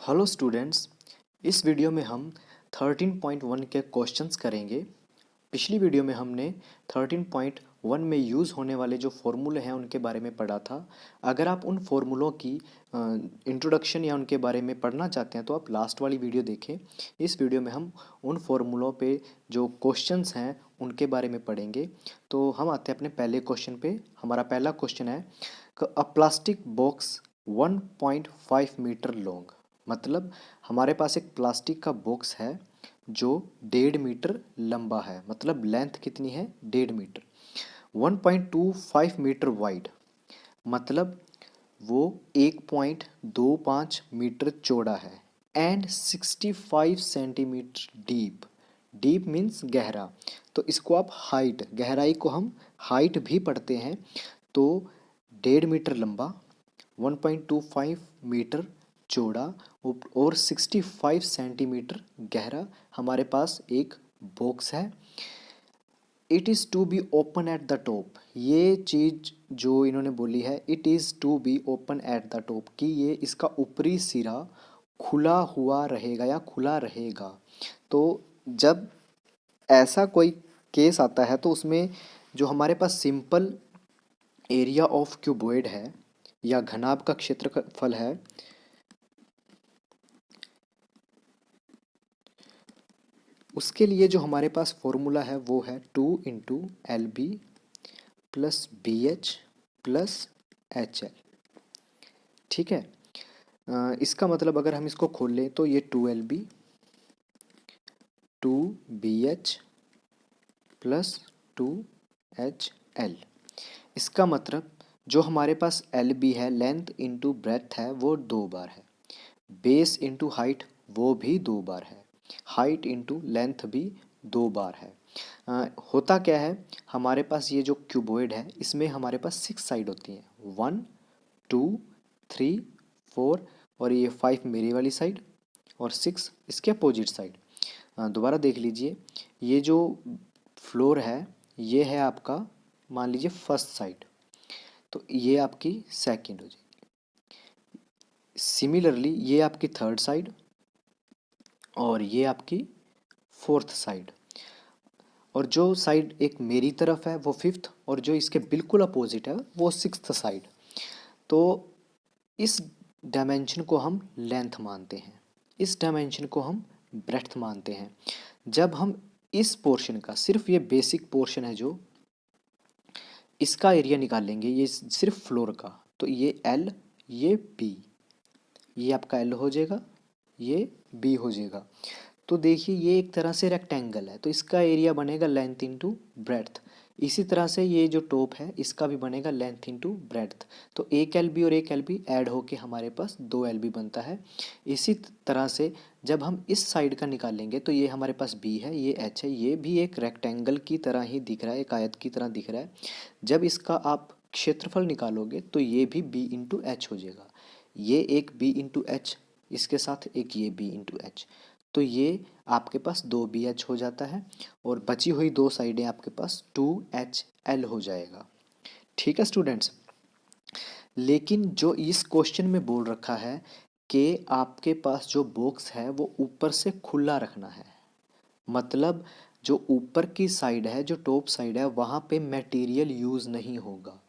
Hello students. इस video में हम 13.1 के क्वेश्चंस करेंगे। पिछली वीडियो में हमने 13.1 में यूज़ होने वाले जो फॉर्मूले हैं उनके बारे में पढ़ा था। अगर आप उन फॉर्मूलों की इंट्रोडक्शन या उनके बारे में पढ़ना चाहते हैं तो आप लास्ट वाली वीडियो देखें। इस वीडियो में हम उन फॉर्मूलों पे जो क्वेश्चंस हैं उनके बारे में पढ़ेंगे। तो हम आते हैं अपने पहले क्वेश्चन पे। हमारा पहला क्वेश्चन है a plastic box 1.5 metre long. मतलब हमारे पास एक प्लास्टिक का बॉक्स है जो 1.5 मीटर लंबा है। मतलब लेंथ कितनी है? 1.5 मीटर। 1.25 मीटर वाइड, मतलब वो 1.25 मीटर चौड़ा है। And 65 centimetre deep. Deep means गहरा। तो इसको आप हाइट, गहराई को हम हाइट भी पढ़ते हैं। तो 1.5 मीटर लंबा, 1.25 मीटर चौड़ा और 65 सेंटीमीटर गहरा हमारे पास एक बॉक्स है। It is to be open at the top. ये चीज़ जो इन्होंने बोली है, it is to be open at the top, कि ये इसका ऊपरी सिरा खुला हुआ रहेगा या खुला रहेगा। तो जब ऐसा कोई केस आता है तो उसमें जो हमारे पास सिंपल एरिया ऑफ क्यूबॉइड है या घनाभ का क्षेत्रफल है, उसके लिए जो हमारे पास फॉर्मूला है वो है 2 × LB plus BH plus HL। ठीक है। इसका मतलब अगर हम इसको खोल लें तो ये 2LB 2BH प्लस 2HL। इसका मतलब जो हमारे पास LB है, लेंथ इंटू ब्रेथ है, वो 2 बार है। बेस इंटू हाइट वो भी 2 बार है। हाइट इंटू लेंथ भी 2 बार है। होता क्या है, हमारे पास ये जो क्यूबॉइड है इसमें हमारे पास 6 साइड होती हैं। 1 2 3 4 और ये 5 मेरी वाली साइड और 6 इसके अपोजिट साइड। दोबारा देख लीजिए, ये जो फ्लोर है ये है आपका, मान लीजिए फर्स्ट साइड, तो ये आपकी सेकंड हो जाएगी। सिमिलरली ये आपकी थर्ड साइड और ये आपकी फोर्थ साइड। और जो साइड एक मेरी तरफ है वो फिफ्थ, और जो इसके बिल्कुल अपोजिट है वो सिक्स्थ साइड। तो इस डायमेंशन को हम लेंथ मानते हैं, इस डायमेंशन को हम ब्रेड्थ मानते हैं। जब हम इस पोर्शन का, सिर्फ ये बेसिक पोर्शन है जो, इसका एरिया निकालेंगे, ये सिर्फ फ्लोर का, तो ये L ये B, ये आपका L हो जाएगा, ये B हो जाएगा। तो देखिए ये एक तरह से रेक्टेंगल है, तो इसका एरिया बनेगा लेंथ इंटू ब्रेड्थ। इसी तरह से ये जो टॉप है इसका भी बनेगा लेंथ इंटू ब्रेड्थ। तो एक LB और एक LB ऐड होके हमारे पास 2 LB बनता है। इसी तरह से जब हम इस साइड का निकालेंगे तो ये हमारे पास B है, ये H है, ये भी एक रेक्टेंगल की तरह ही दिख रहा है, एक आयत की तरह दिख रहा है। जब इसका आप क्षेत्रफल निकालोगे तो ये भी B इंटू H हो जाएगा। ये एक B इंटू H, इसके साथ एक ये B इंटू H, तो ये आपके पास 2BH हो जाता है और बची हुई 2 साइडें आपके पास 2HL हो जाएगा। ठीक है स्टूडेंट्स। लेकिन जो इस क्वेश्चन में बोल रखा है कि आपके पास जो बॉक्स है वो ऊपर से खुला रखना है। मतलब जो ऊपर की साइड है, जो टॉप साइड है, वहाँ पे मटेरियल यूज़ नहीं होगा।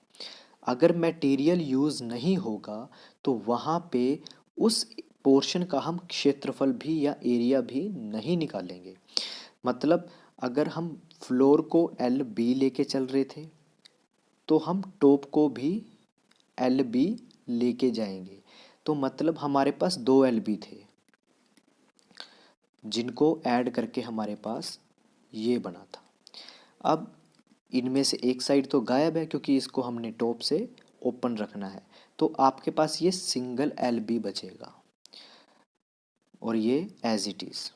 अगर मटेरियल यूज़ नहीं होगा तो वहाँ पे उस पोर्शन का हम क्षेत्रफल भी या एरिया भी नहीं निकालेंगे। मतलब अगर हम फ्लोर को LB लेके चल रहे थे तो हम टॉप को भी LB लेके जाएंगे। तो मतलब हमारे पास 2 LB थे जिनको ऐड करके हमारे पास ये बना था। अब इनमें से एक साइड तो गायब है क्योंकि इसको हमने टॉप से ओपन रखना है, तो आपके पास ये सिंगल LB बचेगा और ये एज इट इज़।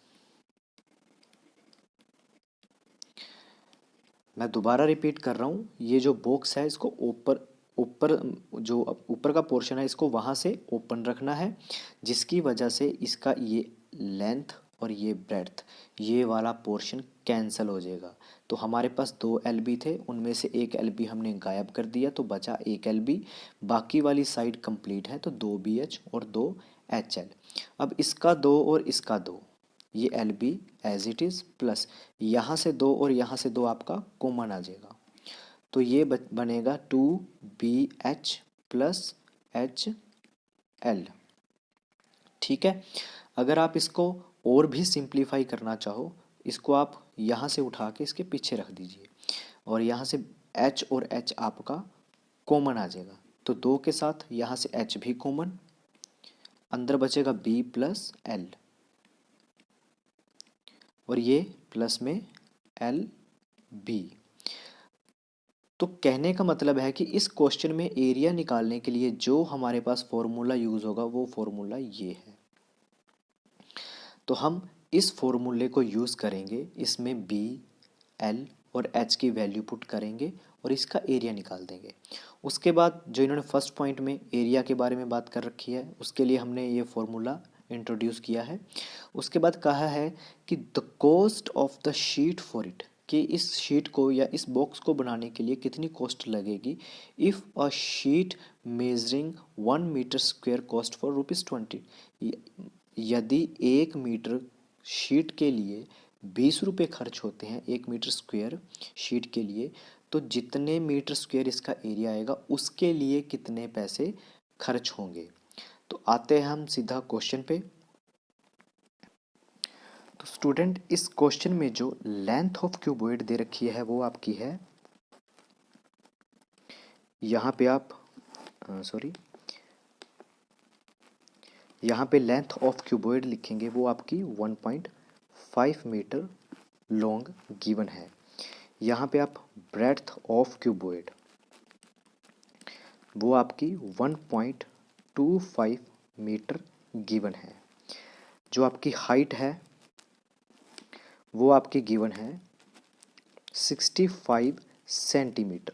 मैं दोबारा रिपीट कर रहा हूँ, ये जो बॉक्स है इसको ऊपर ऊपर जो ऊपर का पोर्शन है इसको वहाँ से ओपन रखना है, जिसकी वजह से इसका ये लेंथ और ये ब्रेड्थ, ये वाला पोर्शन कैंसिल हो जाएगा। तो हमारे पास 2 LB थे, उनमें से एक LB हमने गायब कर दिया तो बचा एक LB। बाकी वाली साइड कंप्लीट है तो 2BH और 2 एच एल। अब इसका 2 और इसका 2, ये L B as it is, plus यहाँ से 2 और यहाँ से 2 आपका कॉमन आ जाएगा, तो ये बनेगा 2BH प्लस HL। ठीक है। अगर आप इसको और भी सिंप्लीफाई करना चाहो, इसको आप यहाँ से उठा के इसके पीछे रख दीजिए और यहाँ से H और H आपका कॉमन आ जाएगा, तो 2 के साथ यहाँ से H भी कॉमन, अंदर बचेगा B प्लस L और ये प्लस में LB। तो कहने का मतलब है कि इस क्वेश्चन में एरिया निकालने के लिए जो हमारे पास फॉर्मूला यूज़ होगा वो फॉर्मूला ये है। तो हम इस फॉर्मूले को यूज़ करेंगे, इसमें B, L और H की वैल्यू पुट करेंगे और इसका एरिया निकाल देंगे। उसके बाद जो इन्होंने फर्स्ट पॉइंट में एरिया के बारे में बात कर रखी है, उसके लिए हमने ये फॉर्मूला इंट्रोड्यूस किया है। उसके बाद कहा है कि the cost of the sheet for it, कि इस शीट को या इस बॉक्स को बनाने के लिए कितनी कॉस्ट लगेगी। If a sheet measuring 1 metre square cost for ₹20, यदि 1 मीटर शीट के लिए 20 रुपये खर्च होते हैं, 1 मीटर स्क्वायर शीट के लिए, तो जितने मीटर स्क्वायर इसका एरिया आएगा उसके लिए कितने पैसे खर्च होंगे। तो आते हैं हम सीधा क्वेश्चन पे। तो स्टूडेंट, इस क्वेश्चन में जो लेंथ ऑफ क्यूबॉइड दे रखी है वो आपकी है, यहाँ पे आप यहाँ पे लेंथ ऑफ क्यूबॉइड लिखेंगे, वो आपकी 1.5 मीटर लॉन्ग गिवन है। यहाँ पे आप ब्रेड्थ ऑफ क्यूबॉइड, वो आपकी 1.25 मीटर गिवन है। जो आपकी हाइट है वो आपकी गिवन है 65 सेंटीमीटर।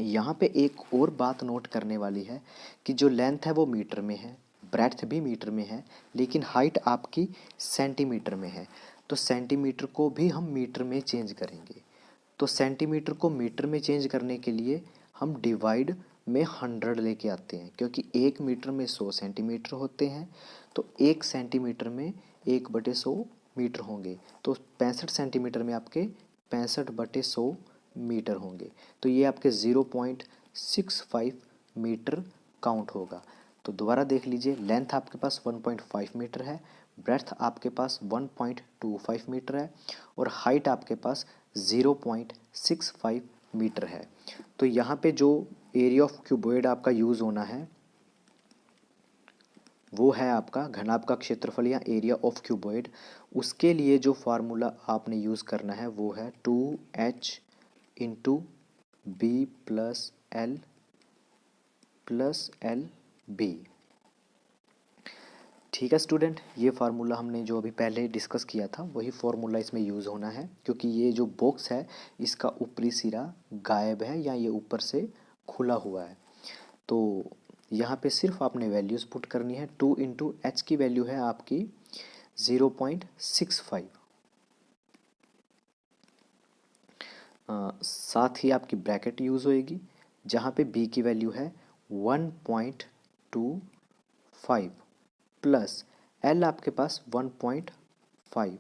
यहाँ पे एक और बात नोट करने वाली है कि जो लेंथ है वो मीटर में है, ब्रेड्थ भी मीटर में है, लेकिन हाइट आपकी सेंटीमीटर में है। तो सेंटीमीटर को भी हम मीटर में चेंज करेंगे। तो सेंटीमीटर को मीटर में चेंज करने के लिए हम डिवाइड में 100 लेके आते हैं, क्योंकि 1 मीटर में 100 सेंटीमीटर होते हैं, तो 1 सेंटीमीटर में 1/100 मीटर होंगे, तो 65 सेंटीमीटर में आपके 65/100 मीटर होंगे। तो ये आपके 0.65 मीटर काउंट होगा। तो दोबारा देख लीजिए, लेंथ आपके पास 1.5 मीटर है, ब्रेड्थ आपके पास 1.25 मीटर है और हाइट आपके पास 0.65 मीटर है। तो यहाँ पे जो एरिया ऑफ क्यूबॉइड आपका यूज़ होना है वो है आपका घनाभ का क्षेत्रफल या एरिया ऑफ क्यूबॉइड। उसके लिए जो फार्मूला आपने यूज़ करना है वो है 2H into B plus L B. ठीक है स्टूडेंट, ये फार्मूला हमने जो अभी पहले डिस्कस किया था वही फार्मूला इसमें यूज़ होना है, क्योंकि ये जो बॉक्स है इसका ऊपरी सिरा गायब है या ये ऊपर से खुला हुआ है। तो यहाँ पे सिर्फ आपने वैल्यूज़ पुट करनी है। 2 इंटू एच की वैल्यू है आपकी 0.65, साथ ही आपकी ब्रैकेट यूज़ होएगी जहाँ पे बी की वैल्यू है 1.25 प्लस एल आपके पास 1.5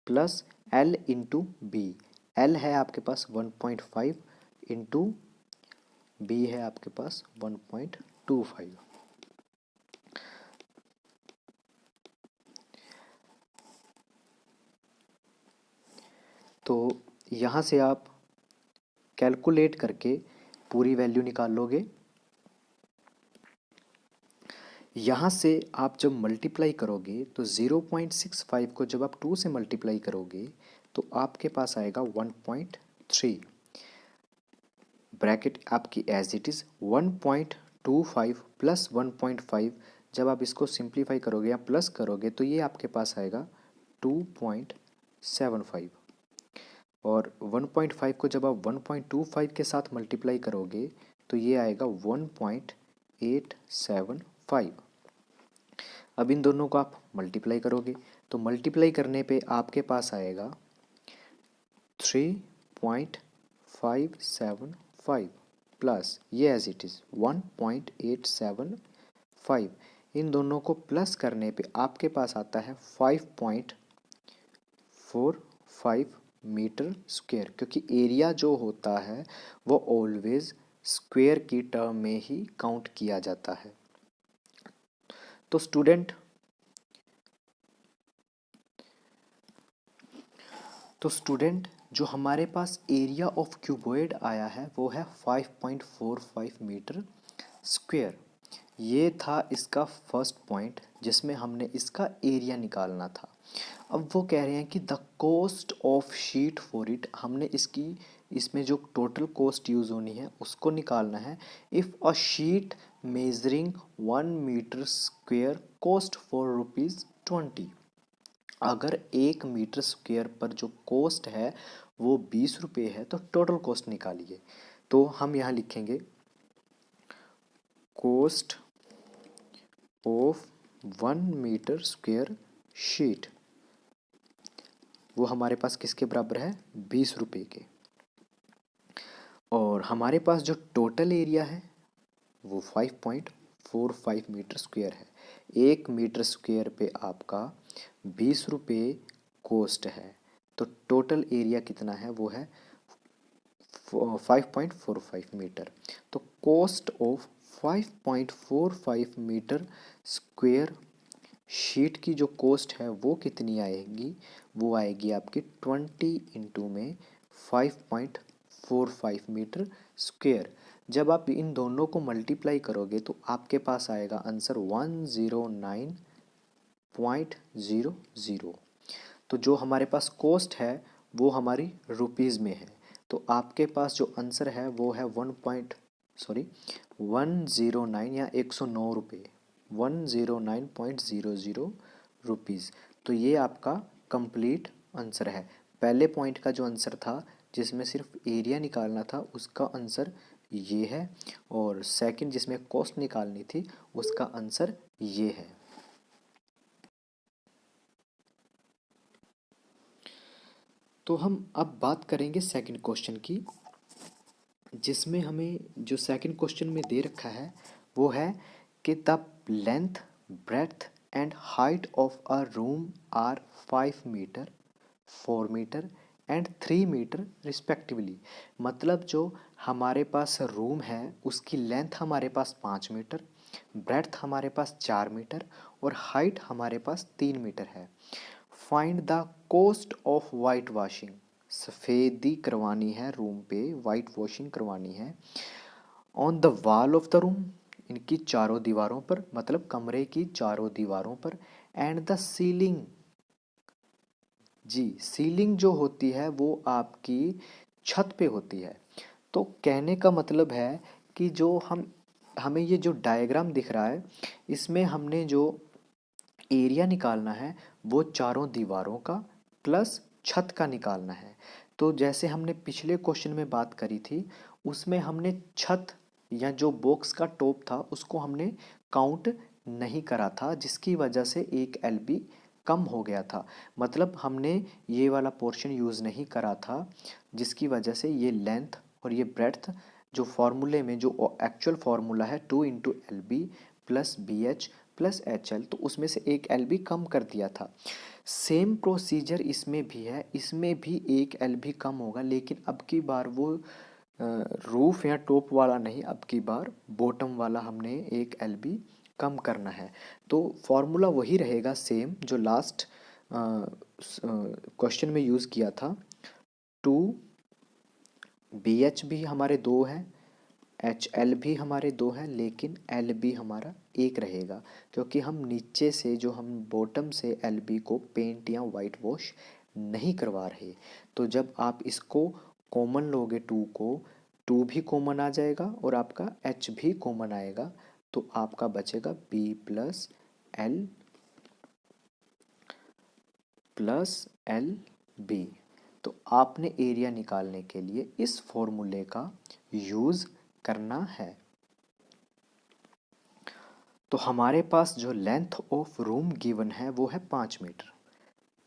plus L into B. L है आपके पास 1.5 इंटू बी है आपके पास 1.25। तो यहाँ से आप कैलकुलेट करके पूरी वैल्यू निकाल लोगे। यहाँ से आप जब मल्टीप्लाई करोगे तो 0.65 को जब आप 2 से मल्टीप्लाई करोगे तो आपके पास आएगा 1.3। ब्रैकेट आपकी एज इट इज़ 1.25 प्लस 1.5, जब आप इसको सिंप्लीफाई करोगे या प्लस करोगे तो ये आपके पास आएगा 2.75, और 1.5 को जब आप 1.25 के साथ मल्टीप्लाई करोगे तो ये आएगा 1.875। अब इन दोनों को आप मल्टीप्लाई करोगे तो मल्टीप्लाई करने पे आपके पास आएगा 3.575 प्लस ये एज इट इज़ 1.875 5। इन दोनों को प्लस करने पे आपके पास आता है 5.45 मीटर स्क्वायर, क्योंकि एरिया जो होता है वो ऑलवेज स्क्वायर की टर्म में ही काउंट किया जाता है। तो स्टूडेंट जो हमारे पास एरिया ऑफ क्यूबॉइड आया है वो है 5.45 मीटर स्क्वायर। ये था इसका फर्स्ट पॉइंट जिसमें हमने इसका एरिया निकालना था। अब वो कह रहे हैं कि the cost of sheet for it, हमने इसमें जो टोटल कॉस्ट यूज़ होनी है उसको निकालना है। If a sheet measuring 1 metre square cost for ₹20, अगर 1 मीटर स्क्वायर पर जो कॉस्ट है वो 20 रुपये है तो टोटल कॉस्ट निकालिए। तो हम यहाँ लिखेंगे cost of 1 metre square sheet, वो हमारे पास किसके बराबर है? 20 रुपये के। और हमारे पास जो टोटल एरिया है वो 5.45 मीटर स्क्वायर है। 1 मीटर स्क्वायर पे आपका 20 रुपये कॉस्ट है, तो टोटल एरिया कितना है? वो है 5.45 मीटर। तो cost of 5.45 metre square sheet की जो कॉस्ट है वो कितनी आएगी? वो आएगी आपकी 20 × 5.45 मीटर स्क्वायर। जब आप इन दोनों को मल्टीप्लाई करोगे तो आपके पास आएगा आंसर 109.00। तो जो हमारे पास कॉस्ट है वो हमारी रुपीज़ में है, तो आपके पास जो आंसर है वो है 109 या 109 रुपये, 109.00 रुपीज़। तो ये आपका कंप्लीट आंसर है। पहले पॉइंट का जो आंसर था जिसमें सिर्फ एरिया निकालना था उसका आंसर ये है, और सेकंड जिसमें कॉस्ट निकालनी थी उसका आंसर ये है। तो हम अब बात करेंगे सेकंड क्वेश्चन की, जिसमें हमें जो सेकंड क्वेश्चन में दे रखा है वो है कि the length, breadth and height of a room are 5 metre, 4 metre and 3 metre respectively. मतलब जो हमारे पास रूम है उसकी लेंथ हमारे पास 5 मीटर, ब्रेड्थ हमारे पास 4 मीटर और हाइट हमारे पास 3 मीटर है। Find the cost of white washing, सफ़ेदी करवानी है रूम पे, वाइट वॉशिंग करवानी है। On the wall of the room, इनकी चारों दीवारों पर, मतलब कमरे की चारों दीवारों पर। And the ceiling, the ceiling जो होती है वो आपकी छत पे होती है। तो कहने का मतलब है कि जो हमें ये जो डायग्राम दिख रहा है इसमें हमने जो एरिया निकालना है वो चारों दीवारों का प्लस छत का निकालना है। तो जैसे हमने पिछले क्वेश्चन में बात करी थी उसमें हमने छत या जो बॉक्स का टॉप था उसको हमने काउंट नहीं करा था, जिसकी वजह से एक एलबी कम हो गया था। मतलब हमने ये वाला पोर्शन यूज़ नहीं करा था, जिसकी वजह से ये लेंथ और ये ब्रेड्थ जो फॉर्मूले में जो एक्चुअल फार्मूला है 2 × LB plus BH plus HL, तो उसमें से एक LB कम कर दिया था। सेम प्रोसीजर इसमें भी है, इसमें भी एक LB कम होगा, लेकिन अब की बार वो रूफ या टॉप वाला नहीं, अब की बार बॉटम वाला हमने एक LB कम करना है। तो फॉर्मूला वही रहेगा सेम जो लास्ट क्वेश्चन में यूज़ किया था। 2BH भी हमारे 2 हैं, HL भी हमारे 2 हैं, लेकिन LB हमारा 1 रहेगा, क्योंकि हम नीचे से जो हम बॉटम से LB को पेंट या वाइट वॉश नहीं करवा रहे। तो जब आप इसको कॉमन लोगे 2 को, 2 भी कॉमन आ जाएगा और आपका H भी कॉमन आएगा, तो आपका बचेगा B प्लस LB। तो आपने एरिया निकालने के लिए इस फॉर्मूले का यूज़ करना है। तो हमारे पास जो लेंथ ऑफ रूम गिवन है वो है 5 मीटर,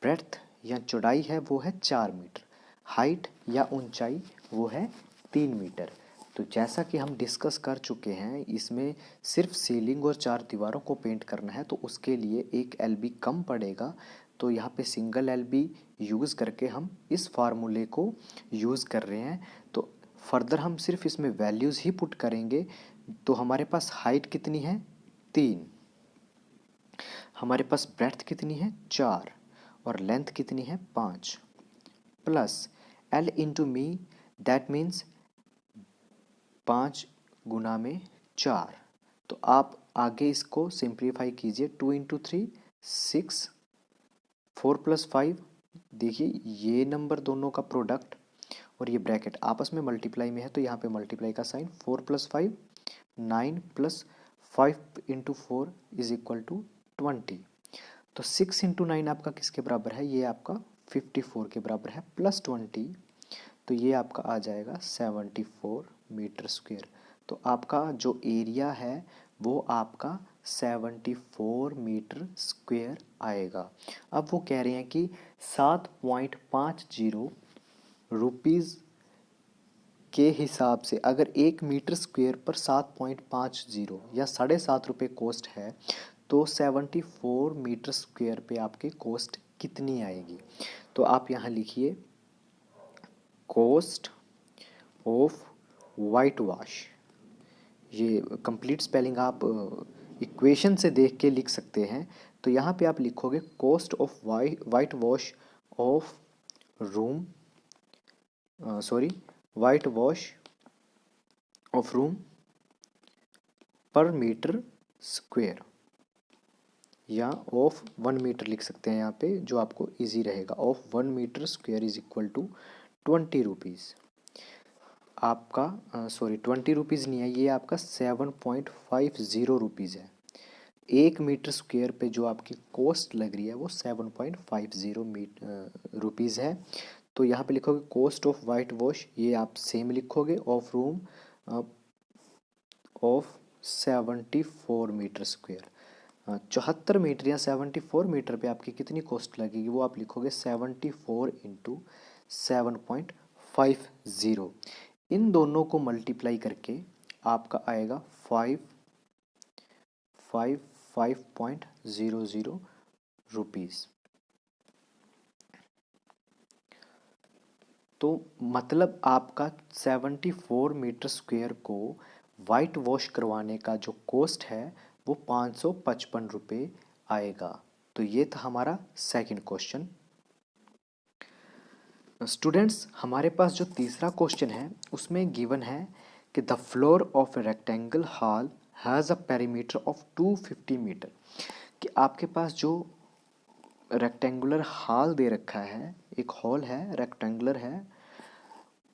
ब्रेड्थ या चौड़ाई है वो है 4 मीटर, हाइट या ऊंचाई वो है 3 मीटर। तो जैसा कि हम डिस्कस कर चुके हैं, इसमें सिर्फ सीलिंग और चार दीवारों को पेंट करना है, तो उसके लिए एक एलबी कम पड़ेगा। तो यहाँ पे सिंगल एलबी यूज़ करके हम इस फार्मूले को यूज़ कर रहे हैं। तो फर्दर हम सिर्फ इसमें वैल्यूज़ ही पुट करेंगे। तो हमारे पास हाइट कितनी है, 3, हमारे पास ब्रेड्थ कितनी है, 4, और लेंथ कितनी है, 5, plus L into me, that means 5 गुना में 4। तो आप आगे इसको सिंप्लीफाई कीजिए, 2 इंटू 3 6, 4 प्लस 5, देखिए ये नंबर दोनों का प्रोडक्ट और ये ब्रैकेट आपस में मल्टीप्लाई में है, तो यहाँ पे मल्टीप्लाई का sign, 4 plus 5 9 plus 5 into 4 is equal to 20। तो 6 इंटू 9 आपका किसके बराबर है, ये आपका 54 के बराबर है, प्लस 20, तो ये आपका आ जाएगा 74 मीटर स्क्वायर। तो आपका जो एरिया है वो आपका 74 मीटर स्क्वायर आएगा। अब वो कह रहे हैं कि 7.50 रुपीज़ के हिसाब से अगर 1 मीटर स्क्वायर पर 7.50 या 7.5 रुपये कॉस्ट है, तो 74 मीटर स्क्वायर पे आपकी कॉस्ट कितनी आएगी। तो आप यहाँ लिखिए कॉस्ट ऑफ वाइट वॉश। ये कंप्लीट स्पेलिंग आप इक्वेशन से देख के लिख सकते हैं। तो यहाँ पे आप लिखोगे cost of white wash of room, sorry, white wash of room per metre square, या ऑफ 1 मीटर लिख सकते हैं यहाँ पे, जो आपको इजी रहेगा। Of 1 metre square is equal to 20 rupees. आपका सॉरी 20 रुपीज़ नहीं है, ये आपका 7.50 रुपीज़ है। 1 मीटर स्क्वायर पे जो आपकी कॉस्ट लग रही है वो 7.50 रुपीज़ है। तो यहाँ पे लिखोगे कॉस्ट ऑफ वाइट वॉश, ये आप सेम लिखोगे, of room of 74 metre square. 74 metre या 74 मीटर पे आपकी कितनी कॉस्ट लगेगी, वो आप लिखोगे 74 इंटू 7.50। इन दोनों को मल्टीप्लाई करके आपका आएगा 5.00 रुपीज़। तो मतलब आपका 74 मीटर स्क्वायर को वाइट वॉश करवाने का जो कॉस्ट है वो 555 रुपये आएगा। तो ये था हमारा सेकंड क्वेश्चन। स्टूडेंट्स, हमारे पास जो तीसरा क्वेश्चन है उसमें गिवन है कि the floor of a rectangle hall has a perimeter of 250 metre. कि आपके पास जो रेक्टेंगुलर हॉल दे रखा है, एक हॉल है, रेक्टेंगुलर है,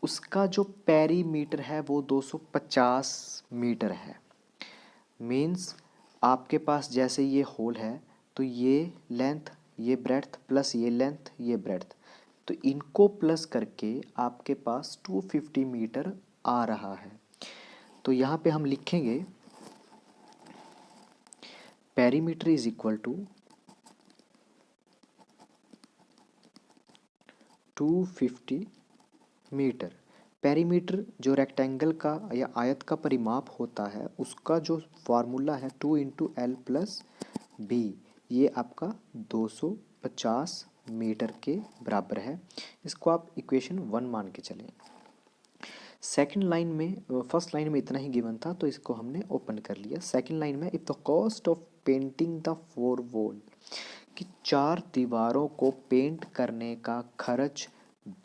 उसका जो पेरीमीटर है वो 250 मीटर है। मीन्स आपके पास जैसे ये होल है, तो ये लेंथ, ये ब्रेड्थ, प्लस ये लेंथ, ये ब्रेड्थ, तो इनको प्लस करके आपके पास 250 मीटर आ रहा है। तो यहाँ पे हम लिखेंगे perimeter is equal to 250 metre. Perimeter जो रेक्टेंगल का या आयत का परिमाप होता है, उसका जो फार्मूला है 2 इंटू एल प्लस बी, ये आपका 250 मीटर के बराबर है। इसको आप इक्वेशन 1 मान के चलें। सेकंड लाइन में, फर्स्ट लाइन में इतना ही गिवन था, तो इसको हमने ओपन कर लिया। सेकंड लाइन में if the cost of painting the 4 wall, कि 4 दीवारों को पेंट करने का खर्च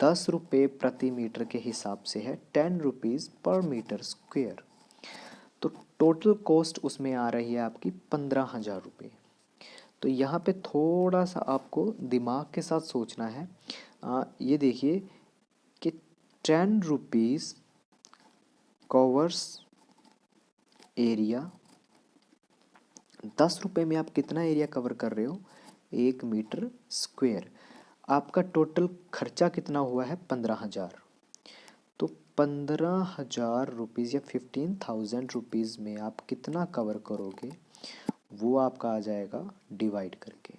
10 रुपये प्रति मीटर के हिसाब से है, 10 रुपीज़ पर मीटर स्क्वेयर। तो टोटल कॉस्ट उसमें आ रही है आपकी 15,000 रुपये। तो यहाँ पे थोड़ा सा आपको दिमाग के साथ सोचना है। ये देखिए कि 10 रुपीज़ कवर्स एरिया, 10 रुपये में आप कितना एरिया कवर कर रहे हो, 1 मीटर स्क्वेयर। आपका टोटल खर्चा कितना हुआ है, 15,000। तो 15,000 रुपीज़ या 15,000 रुपीज़ में आप कितना कवर करोगे, वो आपका आ जाएगा डिवाइड करके।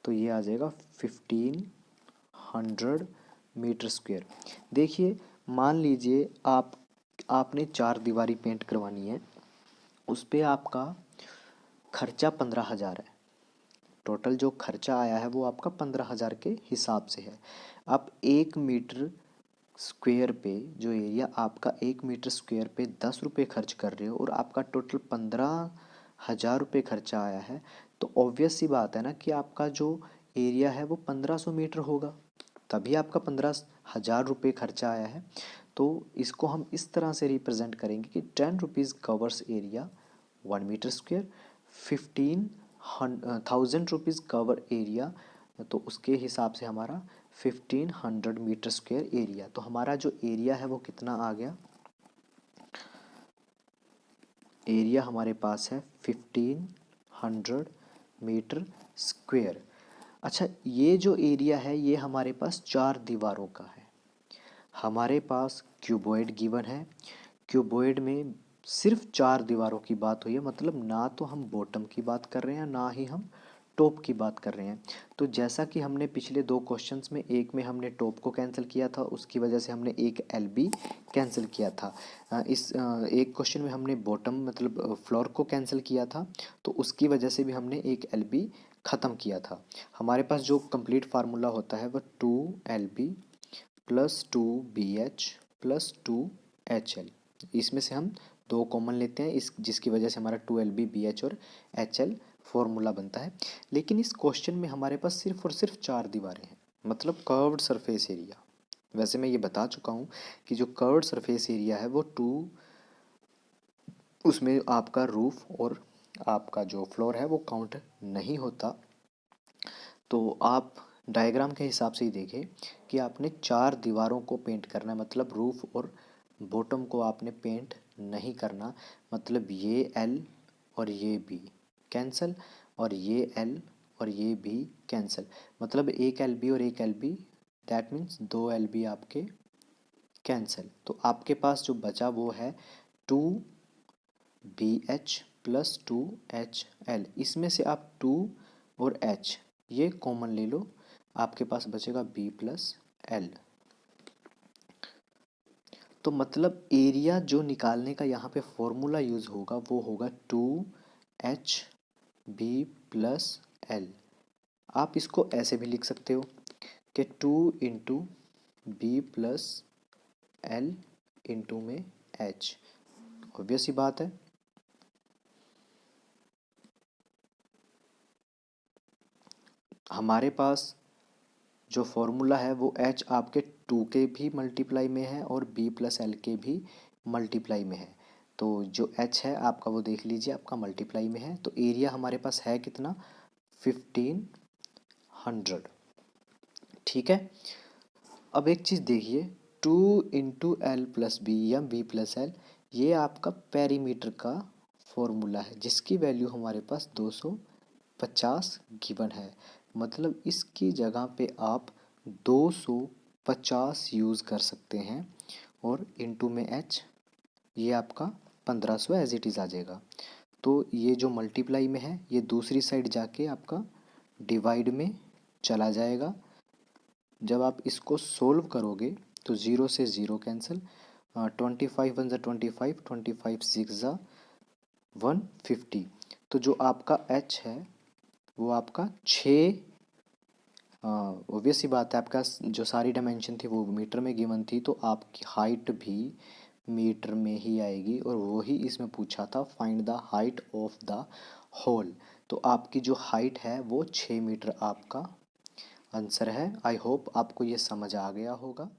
तो ये आ जाएगा 1500 मीटर स्क्वेयर। देखिए मान लीजिए आपने 4 दीवारी पेंट करवानी है, उस पे आपका खर्चा 15,000 है। टोटल जो खर्चा आया है वो आपका 15,000 के हिसाब से है। आप 1 मीटर स्क्वेयर पे जो एरिया आपका 1 मीटर स्क्वेयर पे 10 रुपये खर्च कर रहे हो और आपका टोटल 15,000 रुपये खर्चा आया है, तो ऑब्वियस सी बात है ना कि आपका जो एरिया है वो 1500 मीटर होगा, तभी आपका 15,000 रुपये खर्चा आया है। तो इसको हम इस तरह से रिप्रेजेंट करेंगे कि 10 rupees covers area 1 metre square, 15,000 rupees cover area, तो उसके हिसाब से हमारा 1500 मीटर स्क्वेयर एरिया। तो हमारा जो एरिया है वो कितना आ गया, एरिया हमारे पास है 1500 मीटर स्क्वेयर। अच्छा, ये जो एरिया है ये हमारे पास 4 दीवारों का है। हमारे पास क्यूबॉइड गिवन है, क्यूबॉइड में सिर्फ 4 दीवारों की बात हुई है, मतलब ना तो हम बॉटम की बात कर रहे हैं ना ही हम टॉप की बात कर रहे हैं। तो जैसा कि हमने पिछले 2 क्वेश्चंस में, एक में हमने टॉप को कैंसिल किया था, उसकी वजह से हमने एक एलबी कैंसिल किया था। एक क्वेश्चन में हमने बॉटम मतलब फ्लोर को कैंसिल किया था, तो उसकी वजह से भी हमने एक एलबी ख़त्म किया था। हमारे पास जो कंप्लीट फार्मूला होता है वो 2LB plus 2BH plus 2HL, इसमें से हम 2 कॉमन लेते हैं, इस जिसकी वजह से हमारा 2LB BH और HL फॉर्मूला बनता है। लेकिन इस क्वेश्चन में हमारे पास सिर्फ और सिर्फ 4 दीवारें हैं, मतलब कर्व्ड सरफेस एरिया। वैसे मैं ये बता चुका हूँ कि जो कर्व्ड सरफेस एरिया है वो 2, उसमें आपका रूफ और आपका जो फ्लोर है वो काउंट नहीं होता। तो आप डायग्राम के हिसाब से ही देखें कि आपने 4 दीवारों को पेंट करना है, मतलब रूफ और बॉटम को आपने पेंट नहीं करना। मतलब ये L और ये B कैंसिल, और ये L और ये B कैंसिल, मतलब एक LB और एक LB, दैट मीन्स 2 LB आपके कैंसिल। तो आपके पास जो बचा वो है 2BH प्लस 2HL। इसमें से आप 2 और H ये कॉमन ले लो, आपके पास बचेगा B प्लस L। तो मतलब एरिया जो निकालने का यहाँ पे फॉर्मूला यूज़ होगा वो होगा 2HB प्लस L। आप इसको ऐसे भी लिख सकते हो कि 2 × B प्लस L इंटू में H। ऑब्वियस सी बात है। हमारे पास जो फॉर्मूला है वो H आपके 2 के भी मल्टीप्लाई में है और B प्लस L के भी मल्टीप्लाई में है। तो जो H है आपका वो देख लीजिए, आपका मल्टीप्लाई में है। तो एरिया हमारे पास है कितना, 1500। ठीक है। अब एक चीज़ देखिए, 2 × L प्लस B या B प्लस L, ये आपका पेरीमीटर का फॉर्मूला है जिसकी वैल्यू हमारे पास 250 गिवन है। मतलब इसकी जगह पे आप 250 यूज़ कर सकते हैं और इंटू में H, ये आपका 1500 एज इट इज़ आ जाएगा। तो ये जो मल्टीप्लाई में है ये दूसरी साइड जाके आपका डिवाइड में चला जाएगा। जब आप इसको सोल्व करोगे तो 0 से 0 कैंसिल, 25 × 1 = 25, 25 × 6 = 150। तो जो आपका H है वो आपका 6, ऑब्वियस सी बात है, आपका जो सारी डायमेंशन थी वो मीटर में गिवन थी, तो आपकी हाइट भी मीटर में ही आएगी। और वो ही इसमें पूछा था, find the height of the hole. तो आपकी जो हाइट है वो 6 मीटर आपका आंसर है। आई होप आपको ये समझ आ गया होगा।